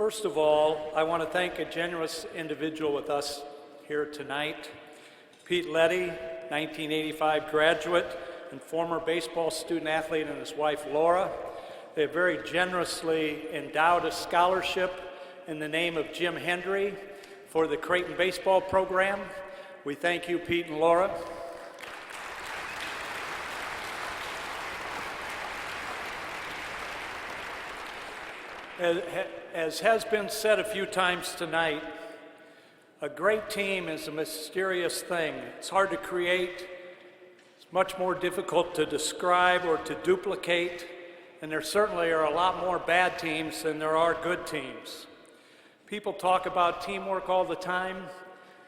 First of all, I want to thank a generous individual with us here tonight, Pete Letty, 1985 graduate and former baseball student athlete, and his wife Laura. They have very generously endowed a scholarship in the name of Jim Hendry for the Creighton Baseball program. We thank you, Pete and Laura. As has been said a few times tonight, a great team is a mysterious thing. It's hard to create, it's much more difficult to describe or to duplicate, and there certainly are a lot more bad teams than there are good teams. People talk about teamwork all the time,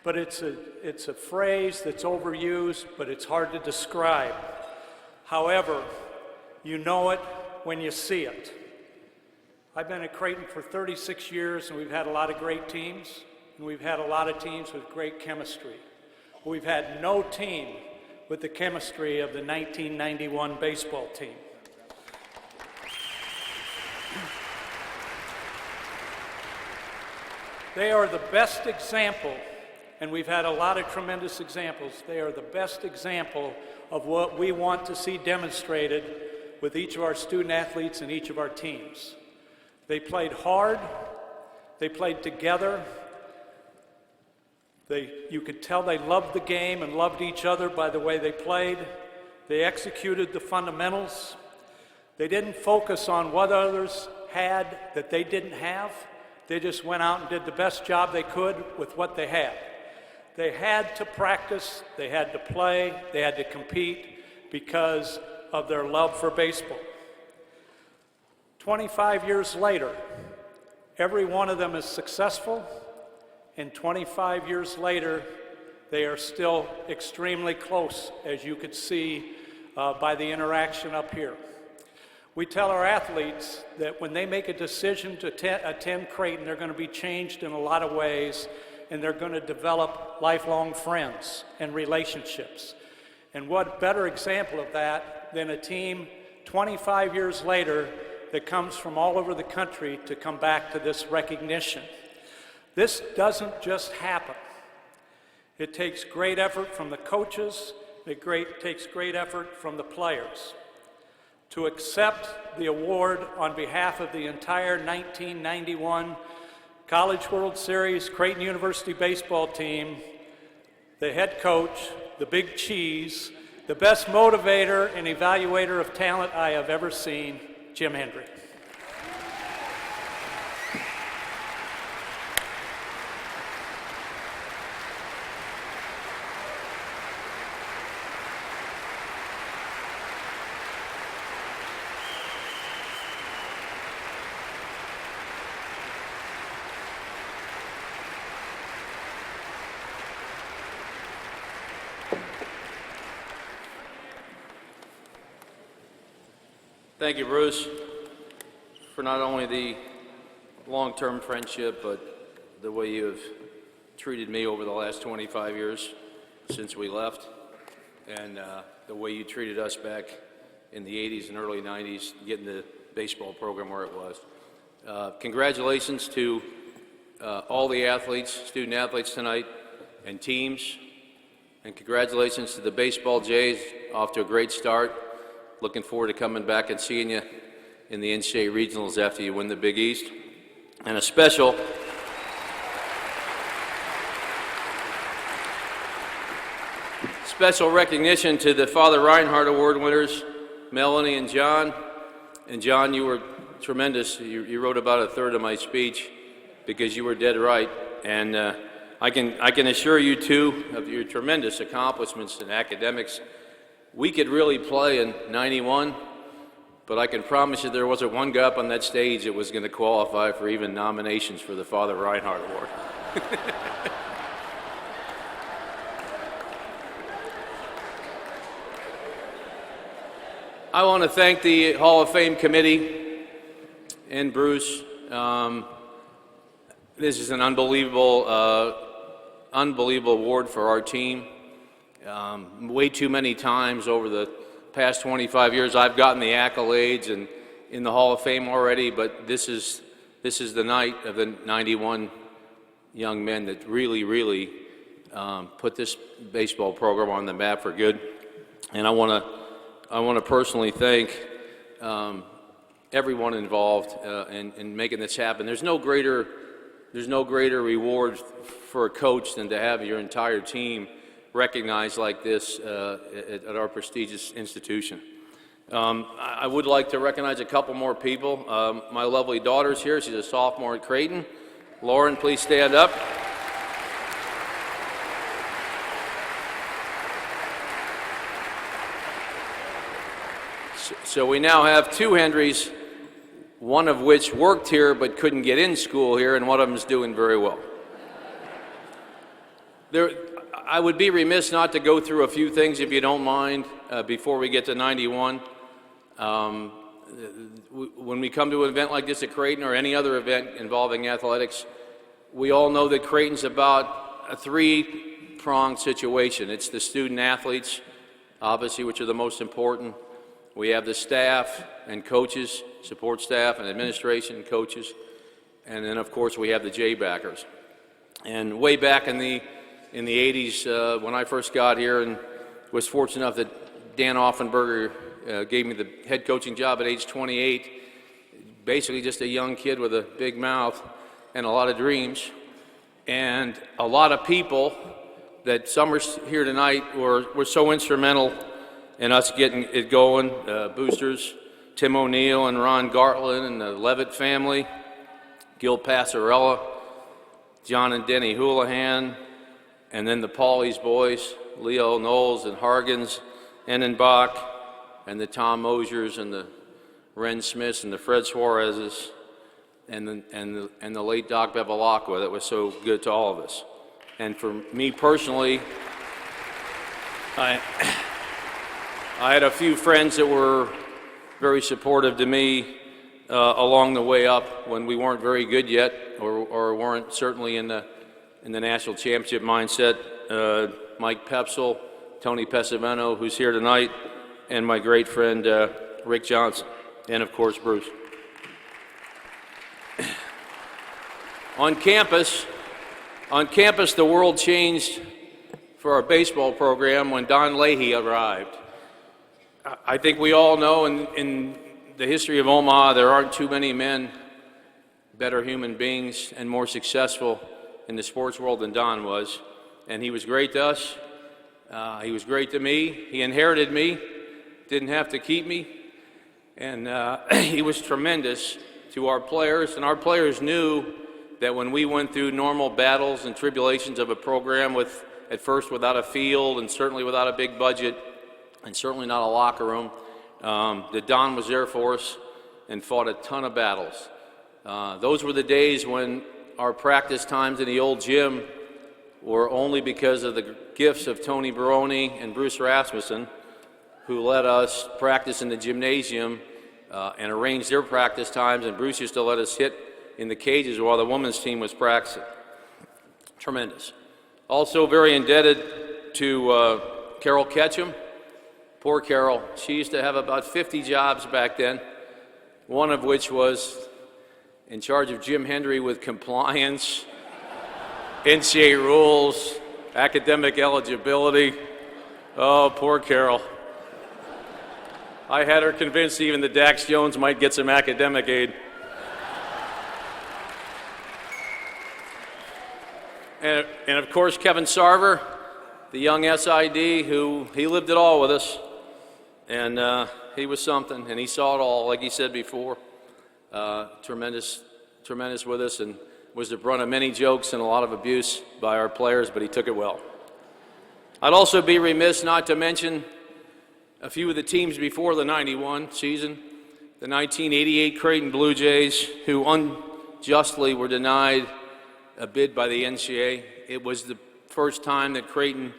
but it's a phrase that's overused, but it's hard to describe. However, you know it when you see it. I've been at Creighton for 36 years, and we've had a lot of great teams, and we've had a lot of teams with great chemistry. We've had no team with the chemistry of the 1991 baseball team. They are the best example, and we've had a lot of tremendous examples. They are the best example of what we want to see demonstrated with each of our student athletes and each of our teams. They played hard, they played together, you could tell they loved the game and loved each other by the way they played. They executed the fundamentals. They didn't focus on what others had that they didn't have. They just went out and did the best job they could with what they had. They had to practice, they had to play, they had to compete because of their love for baseball. 25 years later, every one of them is successful, and 25 years later, they are still extremely close, as you could see by the interaction up here. We tell our athletes that when they make a decision to attend Creighton, they're going to be changed in a lot of ways, and they're going to develop lifelong friends and relationships. And what better example of that than a team 25 years later that comes from all over the country to come back to this recognition. This doesn't just happen. It takes great effort from the coaches, it takes great effort from the players. To accept the award on behalf of the entire 1991 College World Series Creighton University baseball team, the head coach, the big cheese, the best motivator and evaluator of talent I have ever seen, Jim Hendry. Thank you, Bruce, for not only the long-term friendship, but the way you have treated me over the last 25 years since we left, and the way you treated us back in the 80s and early 90s, getting the baseball program where it was. Congratulations to all the athletes, student athletes tonight, and teams, and congratulations to the baseball Jays, off to a great start. Looking forward to coming back and seeing you in the in-state regionals after you win the Big East. And a special recognition to the Father Reinhardt Award winners, Melanie and John. And John, you were tremendous. You wrote about a third of my speech because you were dead right. And I can assure you, too, of your tremendous accomplishments in academics. We could really play in 91, but I can promise you there wasn't one guy up on that stage that was going to qualify for even nominations for the Father Reinhardt Award. I want to thank the Hall of Fame committee and Bruce. This is an unbelievable award for our team. Way too many times over the past 25 years I've gotten the accolades and in the Hall of Fame already, but this is this is the night of the 91 young men that really put this baseball program on the map for good. And I want to personally thank everyone involved in making this happen. There's no greater reward for a coach than to have your entire team recognized like this at our prestigious institution. I would like to recognize a couple more people. My lovely daughter's here. She's a sophomore at Creighton. Lauren, please stand up. So we now have two Hendrys, one of which worked here but couldn't get in school here, and one of them is doing very well. I would be remiss not to go through a few things, if you don't mind, before we get to 91. When we come to an event like this at Creighton or any other event involving athletics, we all know that Creighton's about a three-pronged situation. It's the student athletes, obviously, which are the most important. We have the staff and coaches, support staff and administration and coaches, and then of course we have the J-backers. And way back in the 80s, when I first got here and was fortunate enough that Dan Offenberger gave me the head coaching job at age 28, basically just a young kid with a big mouth and a lot of dreams, and a lot of people that some are here tonight were so instrumental in us getting it going. Boosters, Tim O'Neill and Ron Gartland and the Levitt family, Gil Passarella, John and Denny Houlihan, and then the Pauly's boys, Leo Knowles and Hargens, Enenbach, and the Tom Mosiers and the Ren Smiths and the Fred Suarez's, and the late Doc Bevilacqua that was so good to all of us. And for me personally, I had a few friends that were very supportive to me along the way up when we weren't very good yet, or weren't certainly in the national championship mindset. Mike Pepsel, Tony Pesavento, who's here tonight, and my great friend Rick Johnson, and of course Bruce. On campus, the world changed for our baseball program when Don Leahy arrived. I think we all know in the history of Omaha there aren't too many men, better human beings, and more successful in the sports world than Don was. And he was great to us. He was great to me. He inherited me, didn't have to keep me. And he was tremendous to our players. And our players knew that when we went through normal battles and tribulations of a program at first without a field and certainly without a big budget and certainly not a locker room, that Don was there for us and fought a ton of battles. Those were the days when our practice times in the old gym were only because of the gifts of Tony Baroni and Bruce Rasmussen, who let us practice in the gymnasium and arrange their practice times, and Bruce used to let us hit in the cages while the women's team was practicing. Tremendous. Also very indebted to Carol Ketchum. Poor Carol. She used to have about 50 jobs back then, one of which was in charge of Jim Hendry with compliance, NCAA rules, academic eligibility. Oh, poor Carol. I had her convinced even that Dax Jones might get some academic aid. And of course, Kevin Sarver, the young SID, who he lived it all with us. And he was something, and he saw it all, like he said before. Tremendous with us, and was the brunt of many jokes and a lot of abuse by our players, but he took it well. I'd also be remiss not to mention a few of the teams before the 91 season. The 1988 Creighton Blue Jays, who unjustly were denied a bid by the NCAA. It was the first time that Creighton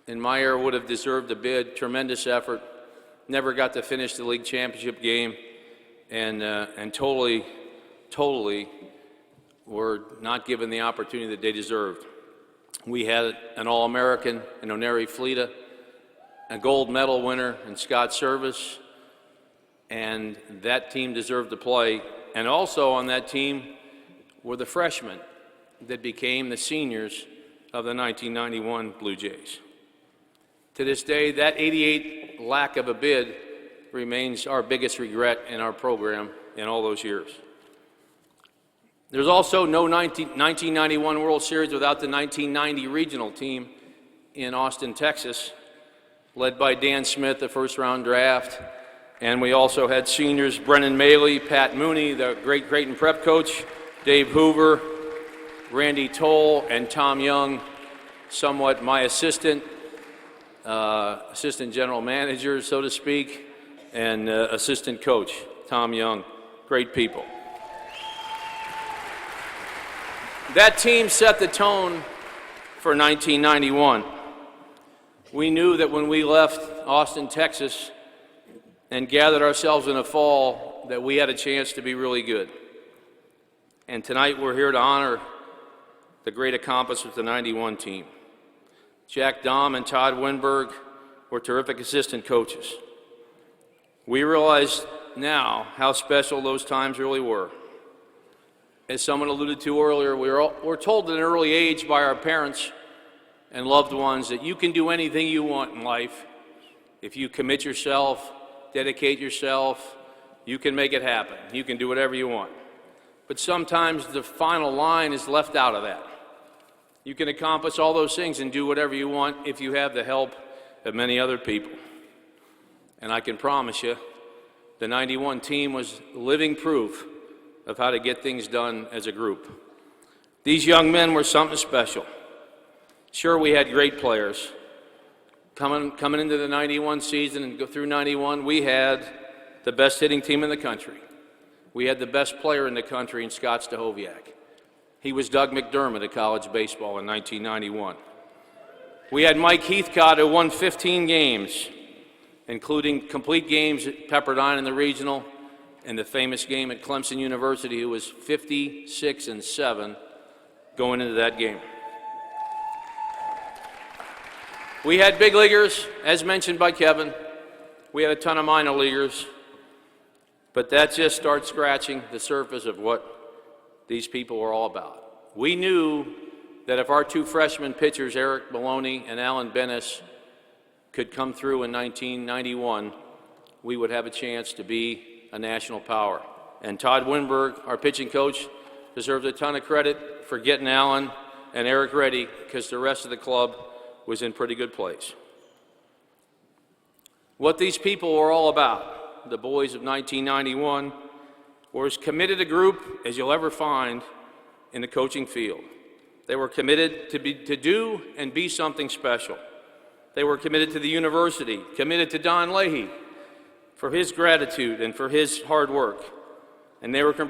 in my era would have deserved a bid. Tremendous effort. Never got to finish the league championship game, and totally were not given the opportunity that they deserved. We had an All-American in Oneri Fleta, a gold medal winner in Scott Service, and that team deserved to play And also on that team were the freshmen that became the seniors of the 1991 Blue Jays. To this day, that 88 lack of a bid remains our biggest regret in our program in all those years. There's also no 1991 World Series without the 1990 regional team in Austin, Texas, led by Dan Smith, the first-round draft. And we also had seniors Brennan Maley, Pat Mooney, the great Creighton prep coach, Dave Hoover, Randy Toll, and Tom Young, somewhat my assistant general manager, so to speak, and assistant coach, Tom Young. Great people. That team set the tone for 1991. We knew that when we left Austin, Texas, and gathered ourselves in the fall, that we had a chance to be really good. And tonight we're here to honor the great accomplishments of the 91 team. Jack Dahm and Todd Winberg were terrific assistant coaches. We realize now how special those times really were. As someone alluded to earlier, we're told at an early age by our parents and loved ones that you can do anything you want in life. If you commit yourself, dedicate yourself, you can make it happen. You can do whatever you want. But sometimes the final line is left out of that. You can accomplish all those things and do whatever you want if you have the help of many other people. And I can promise you, the 91 team was living proof of how to get things done as a group. These young men were something special. Sure, we had great players. Coming into the 91 season and go through 91, we had the best hitting team in the country. We had the best player in the country in Scott Stahoviak. He was Doug McDermott at college baseball in 1991. We had Mike Heathcott, who won 15 games, including complete games at Pepperdine in the regional and the famous game at Clemson University, who was 56-7 going into that game. We had big leaguers, as mentioned by Kevin. We had a ton of minor leaguers. But that just starts scratching the surface of what these people were all about. We knew that if our two freshman pitchers, Eric Maloney and Alan Bennis, could come through in 1991, we would have a chance to be a national power. And Todd Winberg, our pitching coach, deserves a ton of credit for getting Alan and Eric ready, because the rest of the club was in pretty good place. What these people were all about, the boys of 1991, were as committed a group as you'll ever find in the coaching field. They were committed to do and be something special. They were committed to the university, committed to Don Leahy for his gratitude and for his hard work. And they were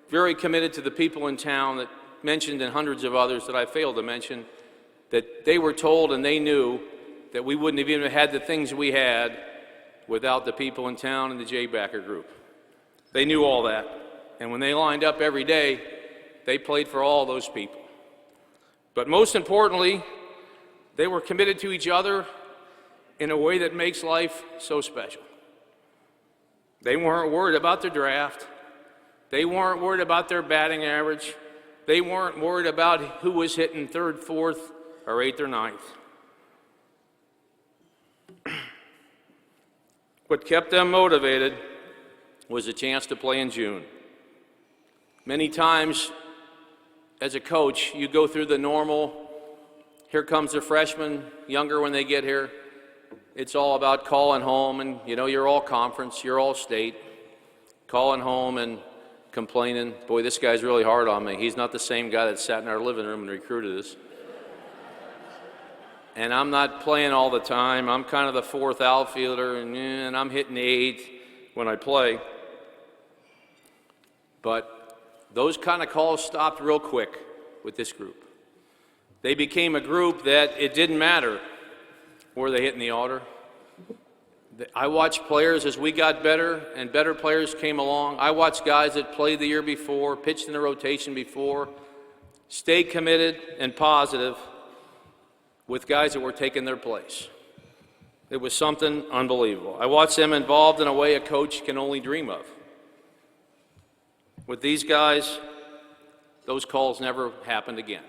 very committed to the people in town that mentioned, and hundreds of others that I failed to mention, that they were told and they knew that we wouldn't have even had the things we had without the people in town and the Jay Backer group. They knew all that. And when they lined up every day, they played for all those people. But most importantly, they were committed to each other in a way that makes life so special. They weren't worried about their draft. They weren't worried about their batting average. They weren't worried about who was hitting third, fourth, or eighth or ninth. What kept them motivated was a chance to play in June. Many times, as a coach, you go through the normal, here comes the freshman, younger when they get here. It's all about calling home, and you're all conference, you're all state, calling home and complaining, boy, this guy's really hard on me. He's not the same guy that sat in our living room and recruited us. And I'm not playing all the time. I'm kind of the fourth outfielder, and I'm hitting the eighth when I play. But those kind of calls stopped real quick with this group. They became a group that it didn't matter where they hit in the order. I watched players as we got better and better players came along. I watched guys that played the year before, pitched in the rotation before, stay committed and positive with guys that were taking their place. It was something unbelievable. I watched them involved in a way a coach can only dream of. With these guys, those calls never happened again.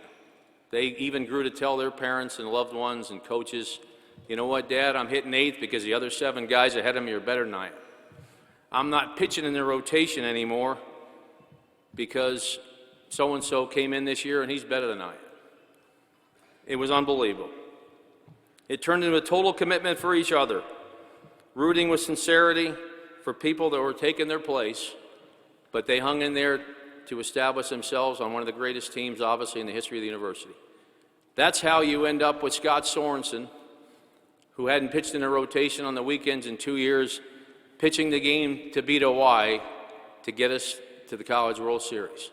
They even grew to tell their parents and loved ones and coaches, you know what, Dad, I'm hitting eighth because the other 7 guys ahead of me are better than I am. I'm not pitching in the rotation anymore because so-and-so came in this year and he's better than I am. It was unbelievable. It turned into a total commitment for each other, rooting with sincerity for people that were taking their place, but they hung in there to establish themselves on one of the greatest teams, obviously, in the history of the university. That's how you end up with Scott Sorensen, who hadn't pitched in a rotation on the weekends in 2 years, pitching the game to beat OY to get us to the College World Series.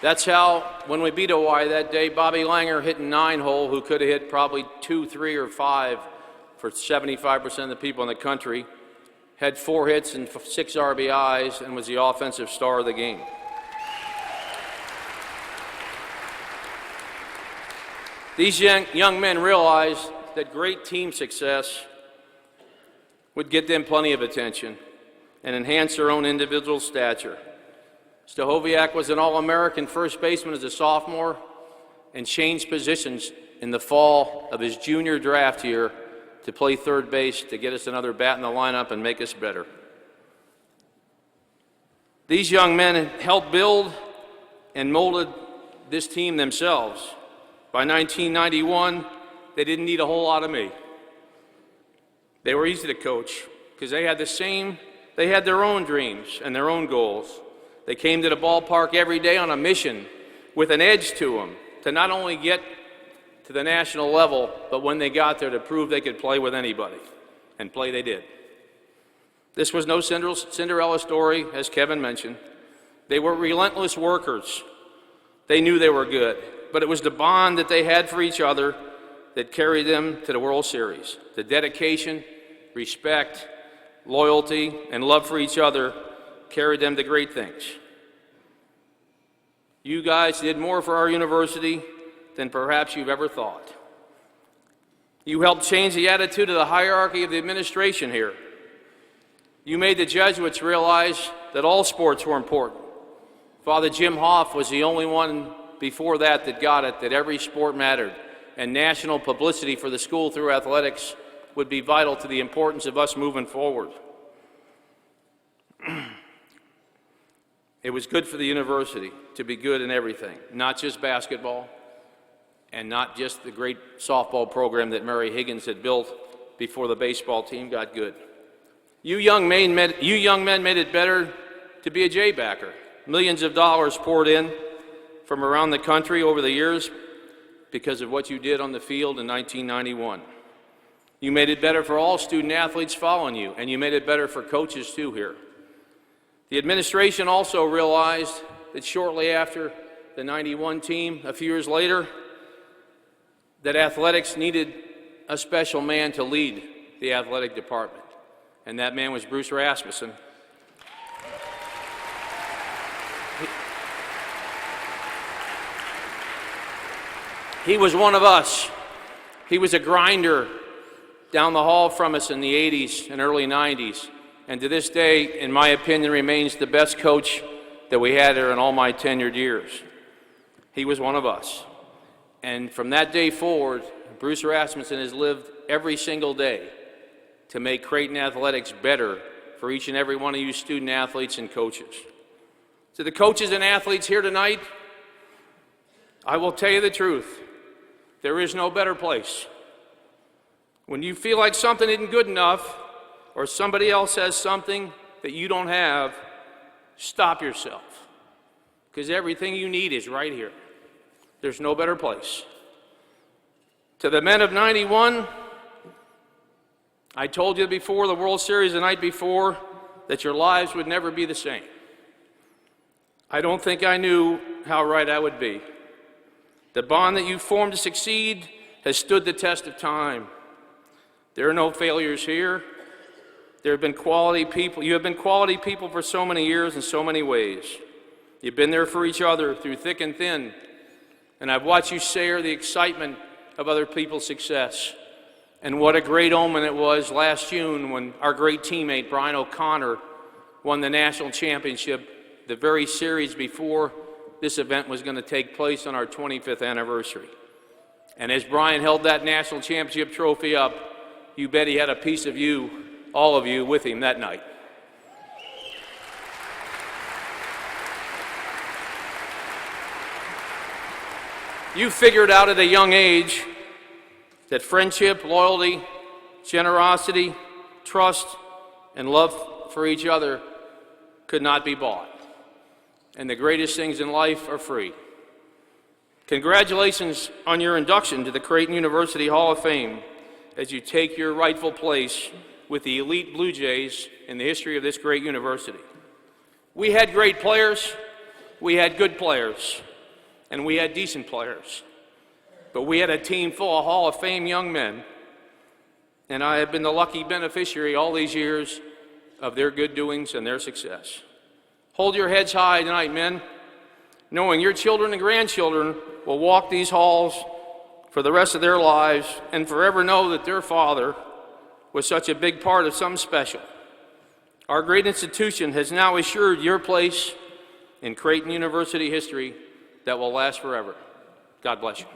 That's how, when we beat OY that day, Bobby Langer hit a 9-hole who could have hit probably 2, 3, or 5 for 75% of the people in the country, had 4 hits and 6 RBIs, and was the offensive star of the game. These young men realized that great team success would get them plenty of attention and enhance their own individual stature. Stahoviak was an All-American first baseman as a sophomore and changed positions in the fall of his junior draft year to play third base to get us another bat in the lineup and make us better. These young men helped build and molded this team themselves. By 1991, they didn't need a whole lot of me. They were easy to coach because they had their own dreams and their own goals. They came to the ballpark every day on a mission with an edge to them to not only get to the national level, but when they got there to prove they could play with anybody. And play they did. This was no Cinderella story, as Kevin mentioned. They were relentless workers. They knew they were good, but it was the bond that they had for each other that carried them to the World Series. The dedication, respect, loyalty, and love for each other carried them to great things. You guys did more for our university than perhaps you've ever thought. You helped change the attitude of the hierarchy of the administration here. You made the Jesuits realize that all sports were important. Father Jim Hoff was the only one before that got it, that every sport mattered, and national publicity for the school through athletics would be vital to the importance of us moving forward. It was good for the university to be good in everything, not just basketball, and not just the great softball program that Mary Higgins had built before the baseball team got good. You young men made it better to be a J-backer. Millions of dollars poured in from around the country over the years because of what you did on the field in 1991. You made it better for all student athletes following you, and you made it better for coaches too here. The administration also realized that shortly after the 91 team, a few years later, that athletics needed a special man to lead the athletic department, and that man was Bruce Rasmussen. He was one of us. He was a grinder down the hall from us in the 80s and early 90s, and to this day, in my opinion, remains the best coach that we had here in all my tenured years. He was one of us. And from that day forward, Bruce Rasmussen has lived every single day to make Creighton athletics better for each and every one of you student athletes and coaches. To the coaches and athletes here tonight, I will tell you the truth. There is no better place. When you feel like something isn't good enough, or somebody else has something that you don't have, stop yourself. Because everything you need is right here. There's no better place. To the men of 91, I told you before the World Series the night before that your lives would never be the same. I don't think I knew how right I would be. The bond that you formed to succeed has stood the test of time. There are no failures here. There have been quality people. You have been quality people for so many years in so many ways. You've been there for each other through thick and thin. And I've watched you share the excitement of other people's success. And what a great omen it was last June when our great teammate Brian O'Connor won the national championship the very series before this event was going to take place on our 25th anniversary. And as Brian held that national championship trophy up, you bet he had a piece of you, all of you, with him that night. You figured out at a young age that friendship, loyalty, generosity, trust, and love for each other could not be bought. And the greatest things in life are free. Congratulations on your induction to the Creighton University Hall of Fame as you take your rightful place with the elite Blue Jays in the history of this great university. We had great players, we had good players, and we had decent players. But we had a team full of Hall of Fame young men, and I have been the lucky beneficiary all these years of their good doings and their success. Hold your heads high tonight, men, knowing your children and grandchildren will walk these halls for the rest of their lives and forever know that their father was such a big part of something special. Our great institution has now assured your place in Creighton University history that will last forever. God bless you.